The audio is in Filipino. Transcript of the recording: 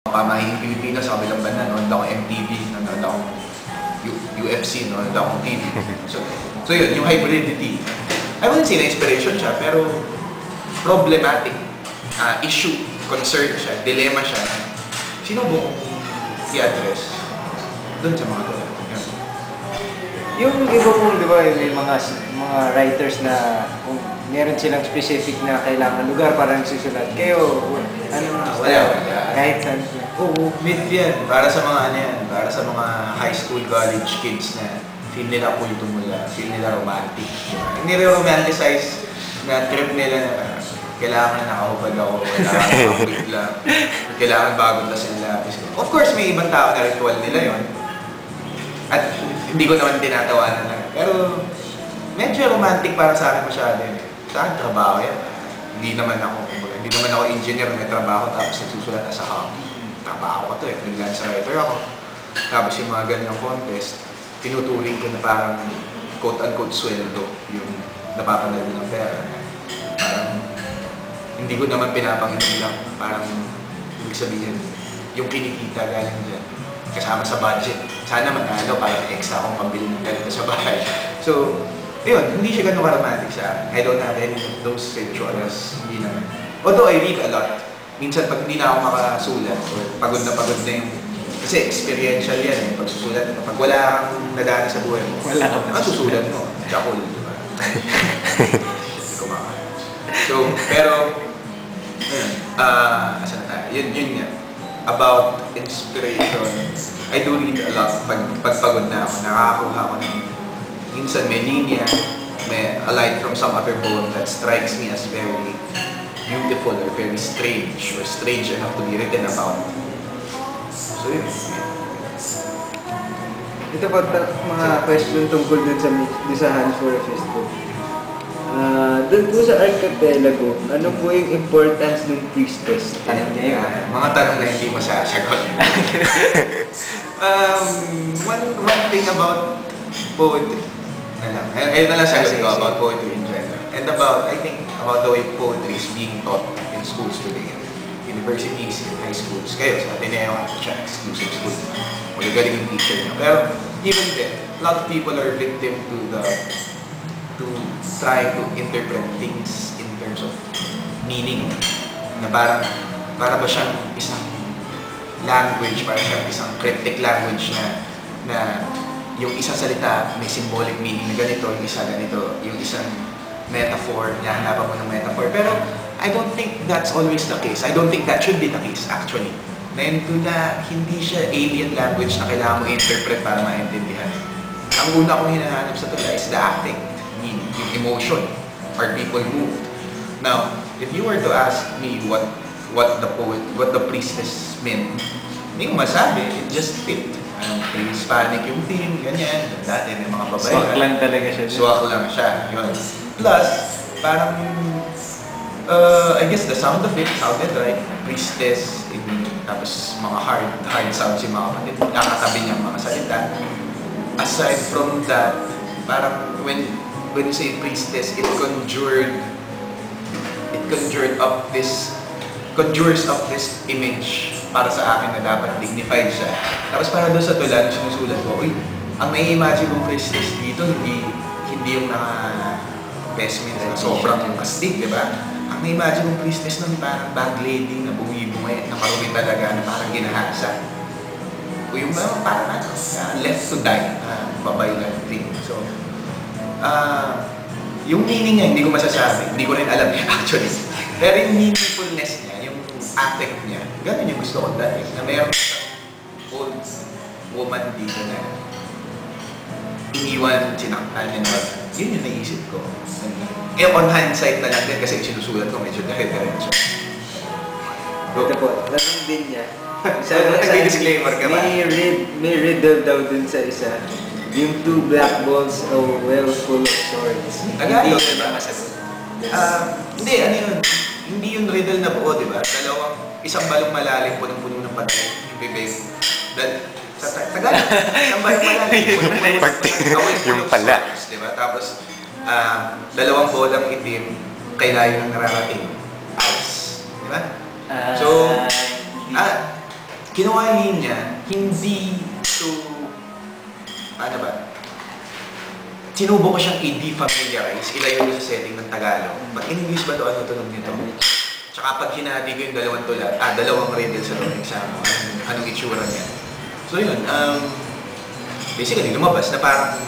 pamahing Pilipinas sa kabilang banda, nanonood ako MTV, nanonood ako UFC, nanonood ako TV. So yun, yung hybridity. I wouldn't say na inspiration siya, pero problematic issue, concern siya, dilemma siya. Sino mo i-address doon sa mga to? Yung iba po, di ba, may mga writers na kung meron silang specific na kailangan lugar para nagsusulat. Kayo, Wala. Kahit saan. Oo, myth yan. Para sa mga ano yan, para sa mga high school, college kids na feel nila kulto mula, feel nila romantic. Nire-romanticize na trip nila na kailangan nakahubad ako, kailangan nakahubad lang, kailangan bagong tas yung lapis. Of course, may ibang tao na ritual nila yon. At hindi ko naman tinatawanan lang. Pero medyo romantic para sa akin masyado yun. Sa akin, trabaho yan. Hindi naman ako engineer, may trabaho tapos nagsusulat sa hobby. Trabaho ko to eh. Freelance writer ako. Tapos yung mga ganyang contest, tinuturing ko na parang quote-unquote sweldo yung napapanalo ng pera. Parang hindi ko naman pinapangiti lang. Parang ibig sabihin, yung kinikita galing dyan. Kasama sa budget. Sana manalo para extra akong pambili ng ganito sa bahay. So, yun, hindi siya ganun ka-romantic sa akin. I don't have any of those rituals. Hindi naman. Although I read a lot. Minsan pag hindi na ako makasulat or pagod na yung kasi experiential yan eh, pagsusulat. Pag wala kang nadaan sa buhay mo, susulat mo. Chakol, di ba? Hindi ko maka. So, pero, asan na tayo? Yun nga. About inspiration, I do read a lot. Pag pagod na ako, nakakakuha ko ng minsan may linya, may a line from some other poem that strikes me as very beautiful or very strange or strange enough to be written about. So yun. Ito po, mga question tungkol dun sa Hands for a Festival. Doon po sa archipelago, ano po yung importance ng priestess? Tanong niya yun. Mga tanong na hindi masasagot. One thing about poetry, ayun na lang sagot ko about poetry in general. And about, I think, about the way poetry is being taught in schools today. Universities, in high schools. Kayo, sa Ateneo, siya, exclusive school. Magagaling yung teacher niya. Pero, even then, a lot of people are victim to try to interpret things in terms of meaning. Na para ba siyang isang language, para siyang isang cryptic language na yung isang salita may symbolic meaning na ganito, yung isa ganito, yung isang metaphor, hanapan mo ng metaphor. Pero I don't think that's always the case. I don't think that should be the case actually. Na hindi siya alien language na kailangan mo interpret para maintindihan. Ang una kong hinahanap sa tula is the acting, meaning, yung emotion. Are people moved? Now, if you were to ask me what the priestess meant, hindi ko masabi, it just fit. Hispanic yung theme, ganyan. Dati may mga babae. Swak lang talaga siya. Swak lang siya. Yun. Plus, parang, I guess the sound of it sounded right. Priestess, tapos mga hard sounds yung mga kapatid. Nakatabi niyang mga salita. Aside from that, parang when you say priestess, it conjures up this image para sa akin na dapat dignified siya. Tapos para doon sa tula, sinusulat ko, ang nai-imagine kong priestess dito, hindi yung naka-vestment na sobrang kastig, di ba? Ang nai-imagine kong priestess nun parang bag lady na bumibungay, na marumi talaga, na parang ginahasa. O yung parang left to die, babay lang thing. So, yung meaning niya, hindi ko masasabi, hindi ko rin alam niya actually. Pero yung meaningfulness niya, yung affect niya, ganun yung gusto ko dahil na mayroon old woman dito na iniwan, sinaktan niya, yun yung naisip ko. On hindsight na lang din kasi sinusulat ko medyo diretso. Ito po, tanong din niya. Nag-disclaimer ka ba? May riddle daw dun sa isa. Yung two black balls, a well full of swords. Tagalog, di ba? Hindi, ano yun? Hindi yung riddle na buo, di ba? Isang balong malalim, punong-puno ng patay, yung bibig. Sa Tagalog, isang balong malalim, punong-puno ng patay, yung pala. Di ba? Tapos, dalawang bolang itim, kay layo ng nararating. Ice. Di ba? So, kinuha niya, hindi to, ano ba, sinubo ko siyang i-defamiliarize, ilayo ko sa setting ng Tagalog. Pag in English ba ito, ano tunog nito? Tsaka pag hinati ko yung dalawang riddle sa loob exam, anong itsura niya. So yun, basically lumabas na parang